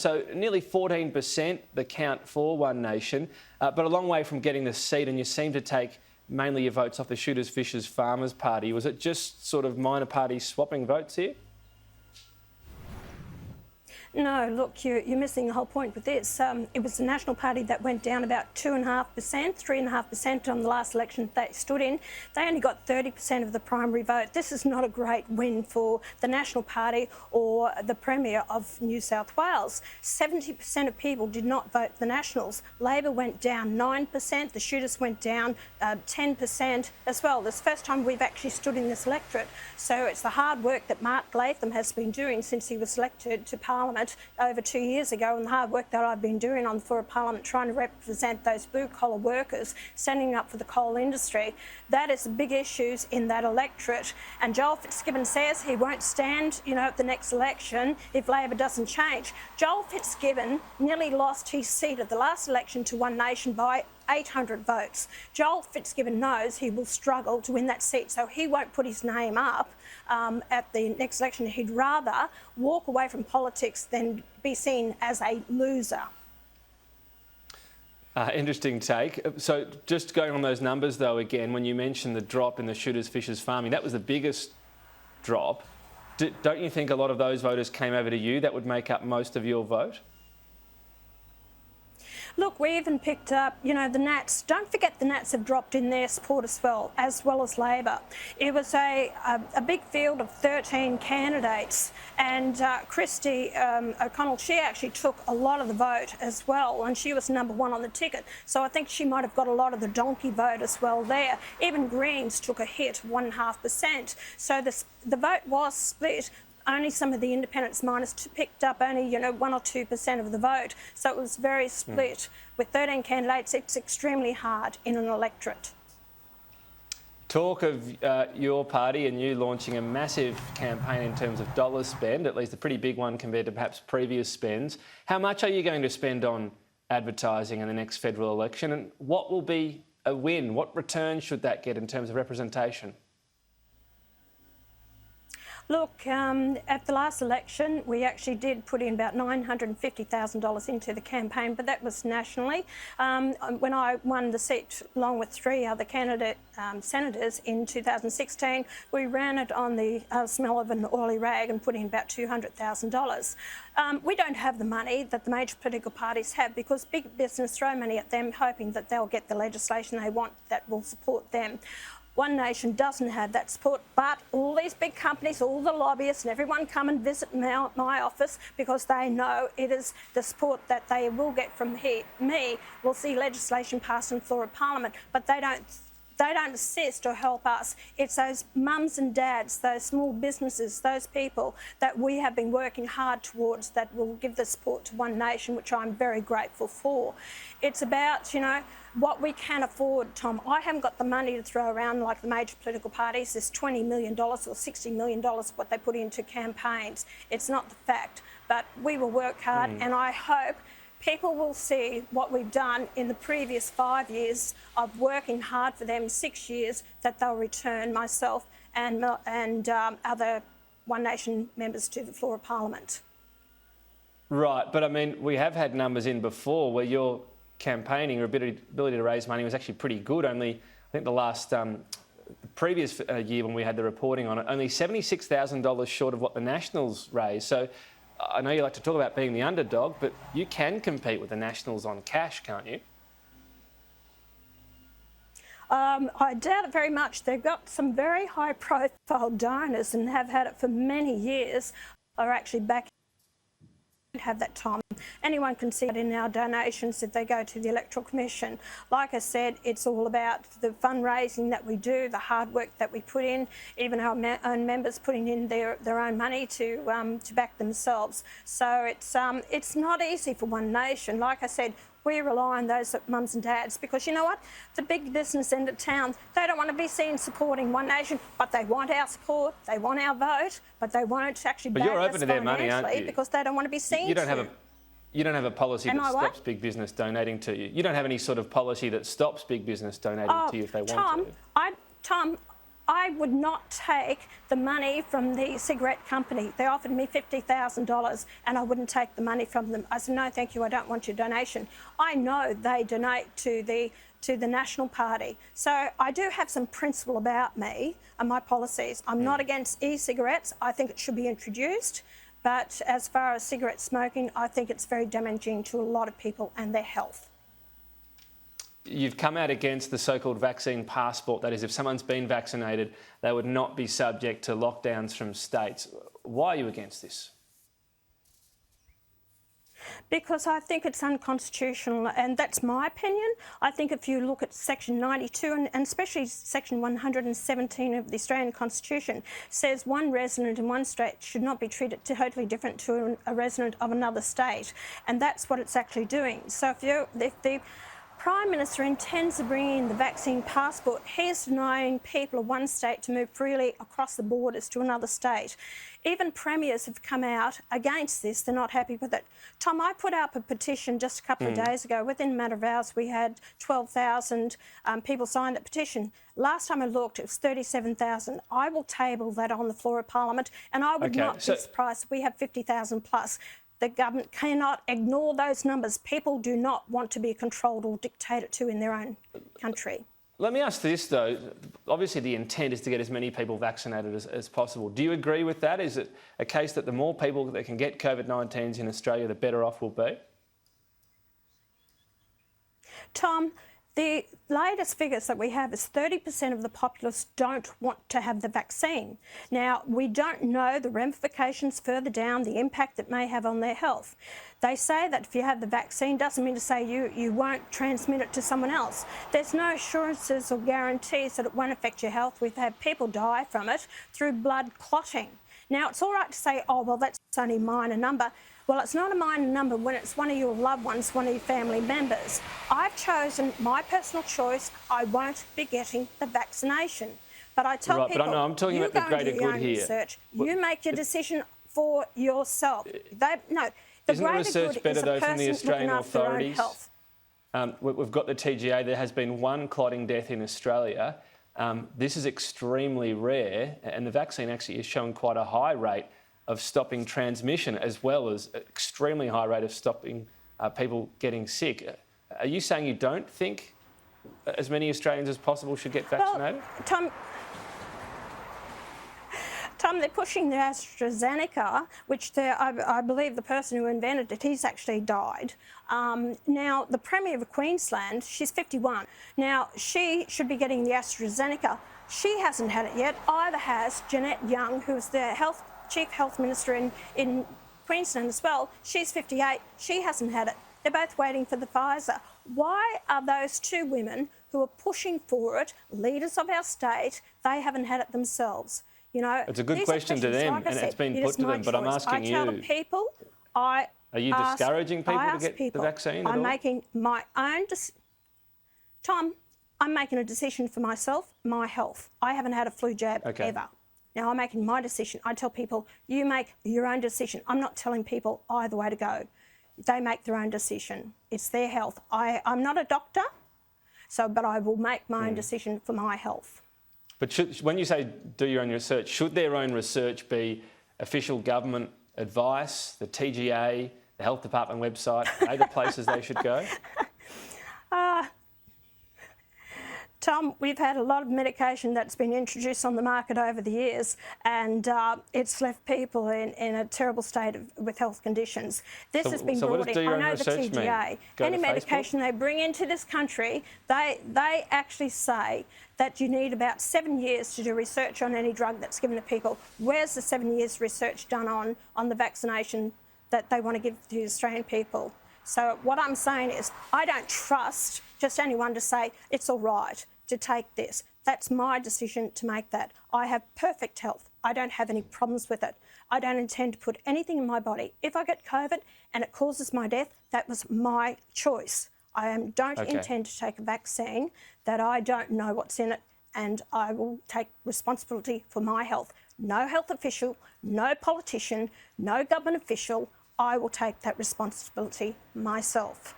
So nearly 14% the count for One Nation, but a long way from getting the seat, and you seem to take mainly your votes off the Shooters, Fishers, Farmers Party. Was it just sort of minor parties swapping votes here? No, look, you're missing the whole point with this. It was the National Party that went down about 2.5%, 3.5% on the last election they stood in. They only got 30% of the primary vote. This is not a great win for the National Party or the Premier of New South Wales. 70% of people did not vote the Nationals. Labor went down 9%, the Shooters went down 10% as well. This is the first time we've actually stood in this electorate. So it's the hard work that Mark Latham has been doing since he was elected to Parliament over 2 years ago, and the hard work that I've been doing on the floor of Parliament trying to represent those blue-collar workers standing up for the coal industry. That is the big issues in that electorate. And Joel Fitzgibbon says he won't stand, at the next election if Labor doesn't change. Joel Fitzgibbon nearly lost his seat at the last election to One Nation by 800 votes. Joel Fitzgibbon knows he will struggle to win that seat, so he won't put his name up at the next election. He'd rather walk away from politics than be seen as a loser. Interesting take. So just going on those numbers, though, again, when you mentioned the drop in the Shooters, Fishers farming, that was the biggest drop. Don't you think a lot of those voters came over to you? That would make up most of your vote? Look, we even picked up, the Nats. Don't forget the Nats have dropped in their support as well as Labor. It was a big field of 13 candidates, and Christy O'Connell, she actually took a lot of the vote as well, and she was number one on the ticket. So I think she might have got a lot of the donkey vote as well there. Even Greens took a hit, 1.5%. So the vote was split. Only some of the independents picked up only 1 or 2% of the vote. So it was very split. With 13 candidates, it's extremely hard in an electorate. Talk of your party and you launching a massive campaign in terms of dollars spent, at least a pretty big one compared to perhaps previous spends. How much are you going to spend on advertising in the next federal election, and what will be a win? What return should that get in terms of representation? Look, at the last election, we actually did put in about $950,000 into the campaign, but that was nationally. When I won the seat, along with 3 other senators in 2016, we ran it on the smell of an oily rag and put in about $200,000. We don't have the money that the major political parties have because big business throw money at them, hoping that they'll get the legislation they want that will support them. One Nation doesn't have that support, but all these big companies, all the lobbyists and everyone come and visit my office because they know it is the support that they will get from me will see legislation passed on the floor of Parliament, but they don't assist or help us. It's those mums and dads, those small businesses, those people that we have been working hard towards that will give the support to One Nation, which I'm very grateful for. It's about, what we can afford, Tom. I haven't got the money to throw around like the major political parties. There's $20 million or $60 million what they put into campaigns. It's not the fact, but we will work hard and I hope people will see what we've done in the previous 5 years of working hard for them, 6 years, that they'll return myself and other One Nation members to the floor of Parliament. Right, but I mean, we have had numbers in before where your campaigning or ability to raise money was actually pretty good. Only, I think the previous year when we had the reporting on it, only $76,000 short of what the Nationals raised. So I know you like to talk about being the underdog, but you can compete with the Nationals on cash, can't you? I doubt it very much. They've got some very high-profile donors and have had it for many years, are actually back. Have that time. Anyone can see it in our donations if they go to the Electoral Commission. Like I said, it's all about the fundraising that we do, the hard work that we put in, even our own members putting in their own money to back themselves. So it's not easy for One Nation. Like I said, we rely on those mums and dads because you know what? The big business end of town, they don't want to be seen supporting One Nation, but they want our support, they want our vote, but they won't actually back us financially. But you're open to their money, aren't you? Because they don't want to be seen. You don't have a policy that stops big business donating to you. You don't have any sort of policy that stops big business donating to you if they want to. Tom, I would not take the money from the cigarette company. They offered me $50,000 and I wouldn't take the money from them. I said, no, thank you, I don't want your donation. I know they donate to the National Party. So I do have some principle about me and my policies. I'm not against e-cigarettes. I think it should be introduced. But as far as cigarette smoking, I think it's very damaging to a lot of people and their health. You've come out against the so-called vaccine passport. That is, if someone's been vaccinated, they would not be subject to lockdowns from states. Why are you against this? Because I think it's unconstitutional, and that's my opinion. I think if you look at Section 92 and especially Section 117 of the Australian Constitution, says one resident in one state should not be treated totally different to a resident of another state, and that's what it's actually doing. So if the Prime Minister intends to bring in the vaccine passport, he's denying people of one state to move freely across the borders to another state. Even premiers have come out against this. They're not happy with it. Tom, I put up a petition just a couple of days ago. Within a matter of hours, we had 12,000 people sign that petition. Last time I looked, it was 37,000. I will table that on the floor of Parliament, and I would not be surprised if we have 50,000 plus. The government cannot ignore those numbers. People do not want to be controlled or dictated to in their own country. Let me ask this, though. Obviously, the intent is to get as many people vaccinated as possible. Do you agree with that? Is it a case that the more people that can get COVID-19s in Australia, the better off we'll be? Tom, the latest figures that we have is 30% of the populace don't want to have the vaccine. Now, we don't know the ramifications further down, the impact it may have on their health. They say that if you have the vaccine, doesn't mean to say you won't transmit it to someone else. There's no assurances or guarantees that it won't affect your health. We've had people die from it through blood clotting. Now, it's all right to say, oh, well, that's only a minor number. Well, it's not a minor number when it's one of your loved ones, one of your family members. I've chosen my personal choice. I won't be getting the vaccination. But I tell people, but I'm talking about the greater good here. Research. You make your decision for yourself. The Isn't the research better, though, from the Australian authorities? We've got the TGA. There has been one clotting death in Australia. This is extremely rare, and the vaccine actually is showing quite a high rate of stopping transmission, as well as an extremely high rate of stopping people getting sick. Are you saying you don't think as many Australians as possible should get vaccinated? Well, Tom, they're pushing the AstraZeneca, which I believe the person who invented it, he's actually died. Now, the Premier of Queensland, she's 51. Now, she should be getting the AstraZeneca. She hasn't had it yet. Either has Jeanette Young, who's the Chief Health Minister in Queensland as well. She's 58. She hasn't had it. They're both waiting for the Pfizer. Why are those two women who are pushing for it, leaders of our state, they haven't had it themselves? You know, it's a good question to them, and it's been put to them, but I'm asking you. I tell the people, are you discouraging people to get the vaccine? I'm making my own Tom, I'm making a decision for myself, my health. I haven't had a flu jab ever. Now, I'm making my decision. I tell people, you make your own decision. I'm not telling people either way to go. They make their own decision. It's their health. I'm not a doctor, but I will make my own decision for my health. But when you say do your own research, should their own research be official government advice, the TGA, the Health Department website? Are they the places they should go? Tom, we've had a lot of medication that's been introduced on the market over the years, and it's left people in a terrible state with health conditions. This has been brought in. I know the TGA. Any medication they bring into this country, they actually say that you need about 7 years to do research on any drug that's given to people. Where's the 7 years research done on the vaccination that they want to give to the Australian people? So what I'm saying is I don't trust just anyone to say it's all right to take this. That's my decision to make that. I have perfect health. I don't have any problems with it. I don't intend to put anything in my body. If I get COVID and it causes my death, that was my choice. I don't intend to take a vaccine that I don't know what's in it, and I will take responsibility for my health. No health official, no politician, no government official. I will take that responsibility myself.